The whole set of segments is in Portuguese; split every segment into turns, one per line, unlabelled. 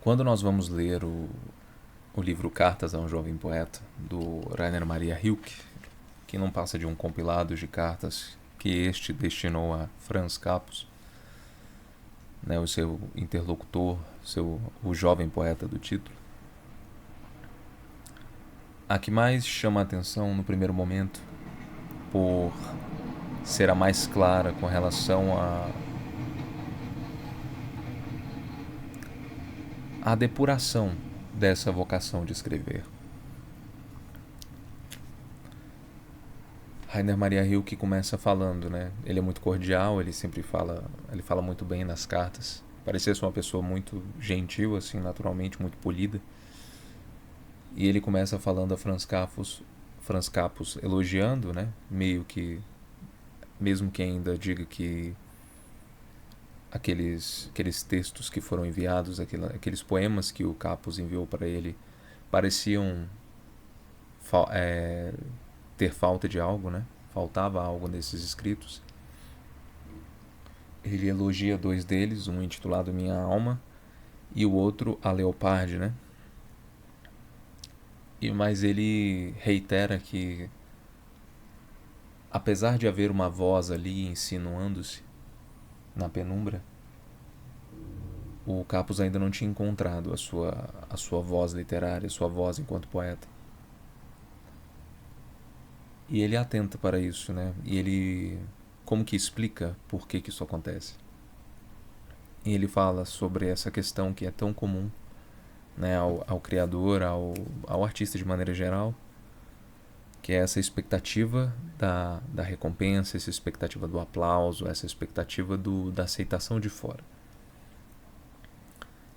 Quando nós vamos ler o livro Cartas a um Jovem Poeta, do Rainer Maria Rilke, que não passa de um compilado de cartas que este destinou a Franz Capus, né, o seu interlocutor, o jovem poeta do título, a que mais chama a atenção no primeiro momento, por ser a mais clara com relação à depuração dessa vocação de escrever. Rainer Maria Rilke começa falando, né? Ele é muito cordial, ele fala muito bem nas cartas. Parecia ser uma pessoa muito gentil, assim, naturalmente, muito polida. E ele começa falando a Franz Capus elogiando, né? Meio que, mesmo que ainda diga que aqueles textos que foram enviados, aqueles poemas que o Capus enviou para ele, pareciam ter falta de algo, né? Faltava algo nesses escritos. Ele elogia dois deles, um intitulado Minha Alma e o outro A Leoparde, né? Mas ele reitera que, apesar de haver uma voz ali insinuando-se na penumbra, o Capus ainda não tinha encontrado a sua voz literária, a sua voz enquanto poeta. E ele atenta para isso, né? E ele como que explica por que isso acontece. E ele fala sobre essa questão que é tão comum, né, ao criador, ao artista de maneira geral, que é essa expectativa da recompensa, essa expectativa do aplauso, essa expectativa da aceitação de fora.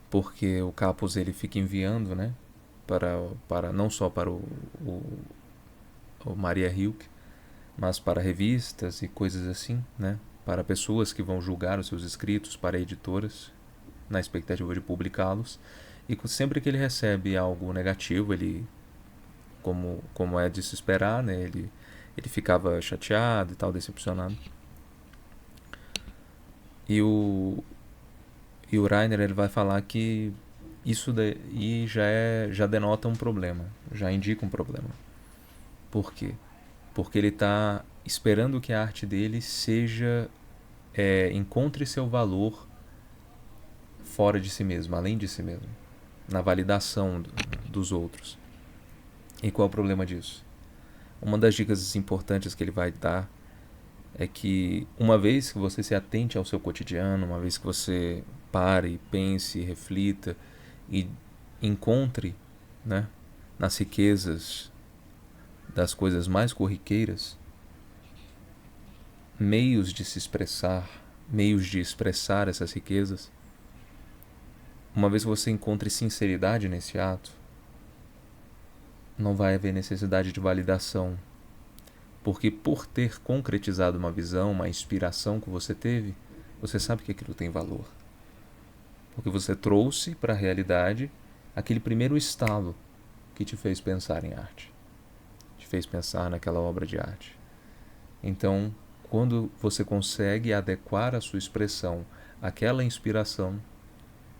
Porque o Capus ele fica enviando, né, para não só para o Maria Rilke, mas para revistas e coisas assim, né, para pessoas que vão julgar os seus escritos, para editoras, na expectativa de publicá-los. E sempre que ele recebe algo negativo, ele, como é de se esperar, né, ele ficava chateado e tal, decepcionado. E o Rainer ele vai falar que isso daí já denota um problema, já indica um problema. Por quê? Porque ele está esperando que a arte dele encontre seu valor fora de si mesmo, além de si mesmo, na validação dos outros. E qual é o problema disso? Uma das dicas importantes que ele vai dar é que, uma vez que você se atente ao seu cotidiano, uma vez que você pare, pense, reflita e encontre, né, nas riquezas das coisas mais corriqueiras meios de se expressar, meios de expressar essas riquezas, uma vez que você encontre sinceridade nesse ato, não vai haver necessidade de validação, porque por ter concretizado uma visão, uma inspiração que você teve, você sabe que aquilo tem valor, porque você trouxe para a realidade aquele primeiro estalo que te fez pensar em arte, te fez pensar naquela obra de arte. Então, quando você consegue adequar a sua expressão àquela inspiração,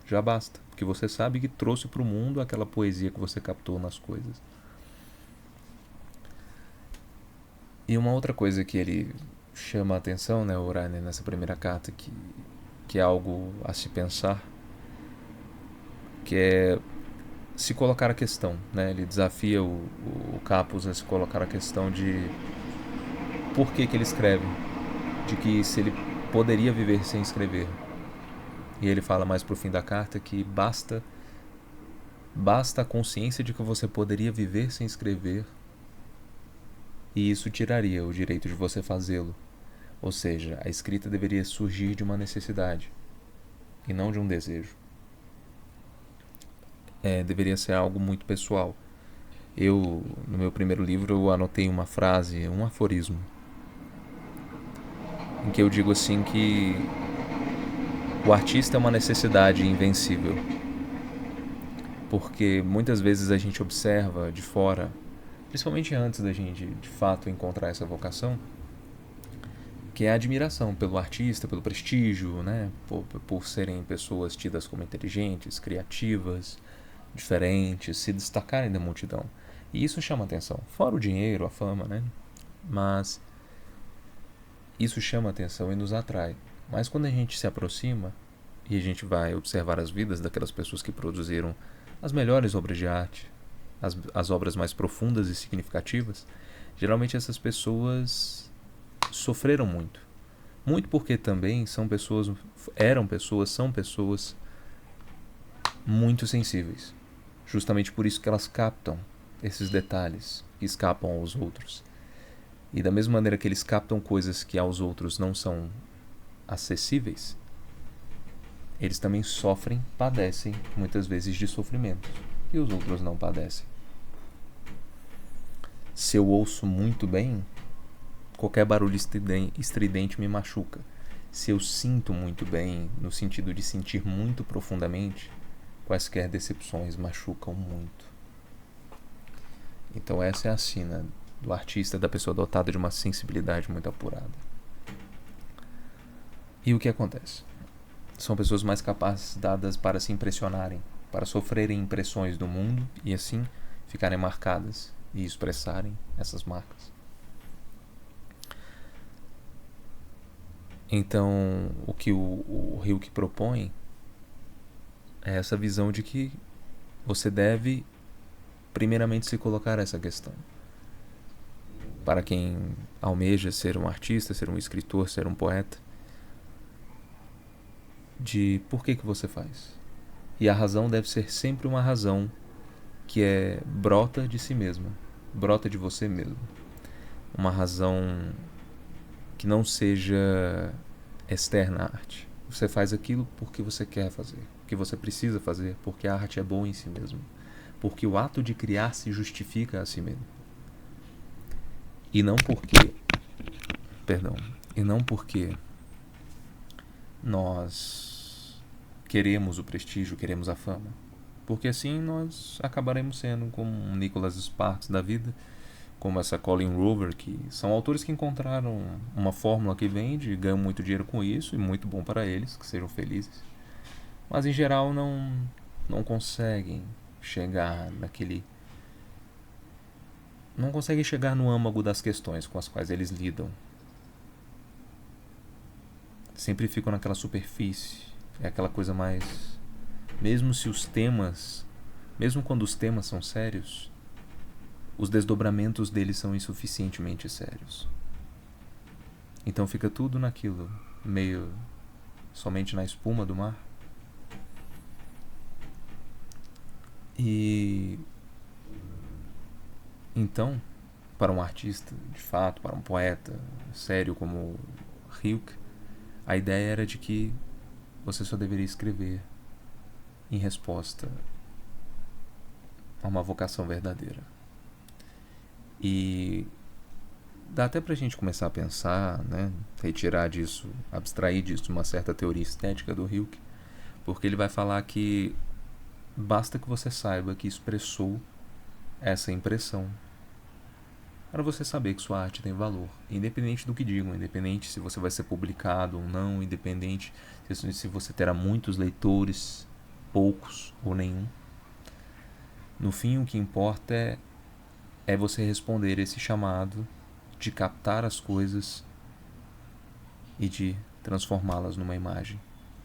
já basta, porque você sabe que trouxe para o mundo aquela poesia que você captou nas coisas. E uma outra coisa que ele chama a atenção, né, o Rainer, nessa primeira carta, que é algo a se pensar, que é se colocar a questão, né? Ele desafia o Capus a se colocar a questão de por que ele escreve, de que se ele poderia viver sem escrever. E ele fala mais pro fim da carta que basta a consciência de que você poderia viver sem escrever, e isso tiraria o direito de você fazê-lo. Ou seja, a escrita deveria surgir de uma necessidade e não de um desejo. Deveria ser algo muito pessoal. Eu, no meu primeiro livro, eu anotei uma frase, um aforismo, em que eu digo assim que o artista é uma necessidade invencível. Porque muitas vezes a gente observa de fora, principalmente antes da gente de fato encontrar essa vocação, que é a admiração pelo artista, pelo prestígio, né? Por serem pessoas tidas como inteligentes, criativas, diferentes, se destacarem da multidão. E isso chama atenção. Fora o dinheiro, a fama, né? Mas isso chama atenção e nos atrai. Mas quando a gente se aproxima e a gente vai observar as vidas daquelas pessoas que produziram as melhores obras de arte, as obras mais profundas e significativas, geralmente essas pessoas sofreram muito. Muito porque também são pessoas muito sensíveis. Justamente por isso que elas captam esses detalhes que escapam aos outros. E da mesma maneira que eles captam coisas que aos outros não são acessíveis, eles também sofrem, padecem muitas vezes de sofrimento, e os outros não padecem. Se eu ouço muito bem, qualquer barulho estridente me machuca. Se eu sinto muito bem, no sentido de sentir muito profundamente, quaisquer decepções machucam muito. Então essa é a sina do artista, da pessoa dotada de uma sensibilidade muito apurada. E o que acontece? São pessoas mais capacitadas para se impressionarem, para sofrerem impressões do mundo e assim ficarem marcadas e expressarem essas marcas. Então, o que o Rilke propõe é essa visão de que você deve primeiramente se colocar essa questão. Para quem almeja ser um artista, ser um escritor, ser um poeta, de por que você faz. E a razão deve ser sempre uma razão que brota de si mesma, brota de você mesmo. Uma razão que não seja externa à arte. Você faz aquilo porque você quer fazer, porque você precisa fazer, porque a arte é boa em si mesmo, porque o ato de criar se justifica a si mesmo. E não porque nós queremos o prestígio, queremos a fama. Porque assim nós acabaremos sendo como um Nicholas Sparks da vida, como essa Colin Rover, que são autores que encontraram uma fórmula que vende, ganham muito dinheiro com isso, e muito bom para eles, que sejam felizes. Mas em geral não conseguem chegar não conseguem chegar no âmago das questões com as quais eles lidam. Sempre ficam naquela superfície, é aquela coisa mais... Mesmo quando os temas são sérios, os desdobramentos deles são insuficientemente sérios. Então fica tudo naquilo, meio somente na espuma do mar. E então, para um artista, de fato, para um poeta sério como Rilke, a ideia era de que você só deveria escrever em resposta a uma vocação verdadeira. E dá até pra gente começar a pensar, né, retirar disso, abstrair disso uma certa teoria estética do Rilke, porque ele vai falar que basta que você saiba que expressou essa impressão para você saber que sua arte tem valor, independente do que digam, independente se você vai ser publicado ou não, independente se você terá muitos leitores, poucos ou nenhum. No fim, o que importa é você responder esse chamado de captar as coisas e de transformá-las numa imagem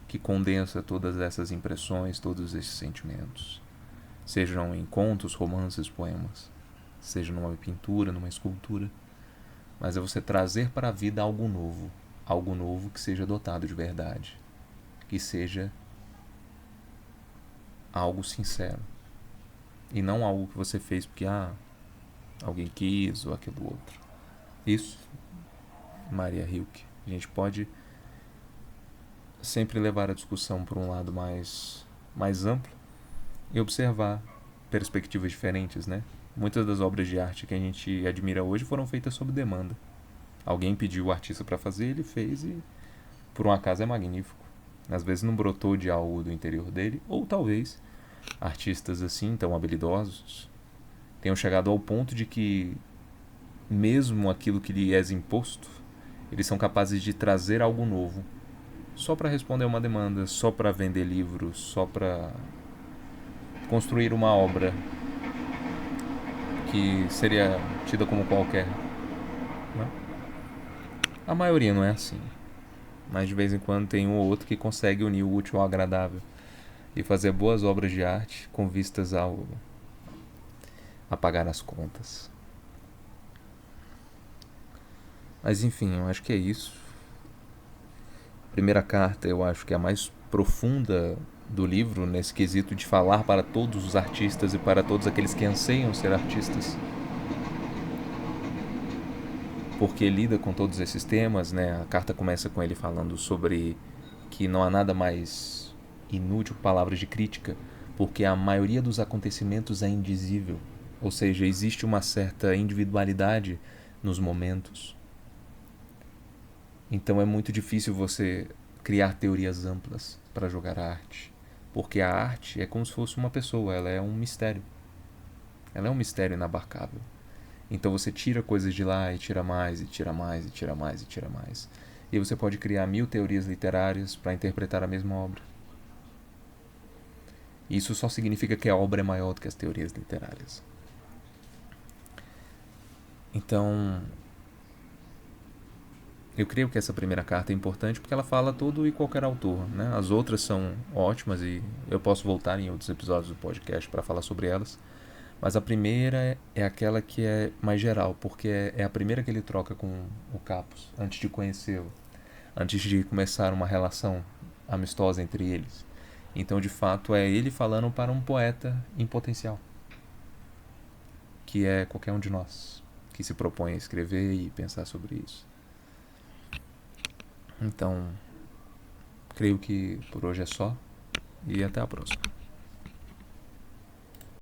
que condensa todas essas impressões, todos esses sentimentos, sejam em contos, romances, poemas, seja numa pintura, numa escultura, mas é você trazer para a vida algo novo que seja dotado de verdade, que seja algo sincero, e não algo que você fez porque alguém quis ou aquilo outro. Isso, Maria Rilke. A gente pode sempre levar a discussão para um lado mais amplo e observar perspectivas diferentes, né? Muitas das obras de arte que a gente admira hoje foram feitas sob demanda. Alguém pediu o artista para fazer, ele fez e por um acaso é magnífico. Às vezes não brotou de algo do interior dele, ou talvez artistas assim tão habilidosos tenham chegado ao ponto de que mesmo aquilo que lhe é imposto Eles são capazes de trazer algo novo, só para responder uma demanda, só para vender livros, só para construir uma obra que seria tida como qualquer, né? A maioria não é assim, mas de vez em quando tem um ou outro que consegue unir o útil ao agradável e fazer boas obras de arte com vistas a pagar as contas. Mas enfim, eu acho que é isso. A primeira carta eu acho que é a mais profunda do livro, nesse quesito de falar para todos os artistas e para todos aqueles que anseiam ser artistas, porque lida com todos esses temas, né? A carta começa com ele falando sobre que não há nada mais inútil, palavras de crítica, porque a maioria dos acontecimentos é indizível, ou seja, existe uma certa individualidade nos momentos. Então é muito difícil você criar teorias amplas para jogar a arte, porque a arte é como se fosse uma pessoa, ela é um mistério. Ela é um mistério inabarcável. Então você tira coisas de lá e tira mais, e tira mais, e tira mais, e tira mais. E você pode criar 1000 teorias literárias para interpretar a mesma obra. Isso só significa que a obra é maior do que as teorias literárias. Então, eu creio que essa primeira carta é importante porque ela fala todo e qualquer autor, né? As outras são ótimas e eu posso voltar em outros episódios do podcast para falar sobre elas. Mas a primeira é aquela que é mais geral, porque é a primeira que ele troca com o Capus, antes de conhecê-lo, antes de começar uma relação amistosa entre eles. Então, de fato, é ele falando para um poeta em potencial, que é qualquer um de nós, que se propõe a escrever e pensar sobre isso. Então, creio que por hoje é só, e até a próxima.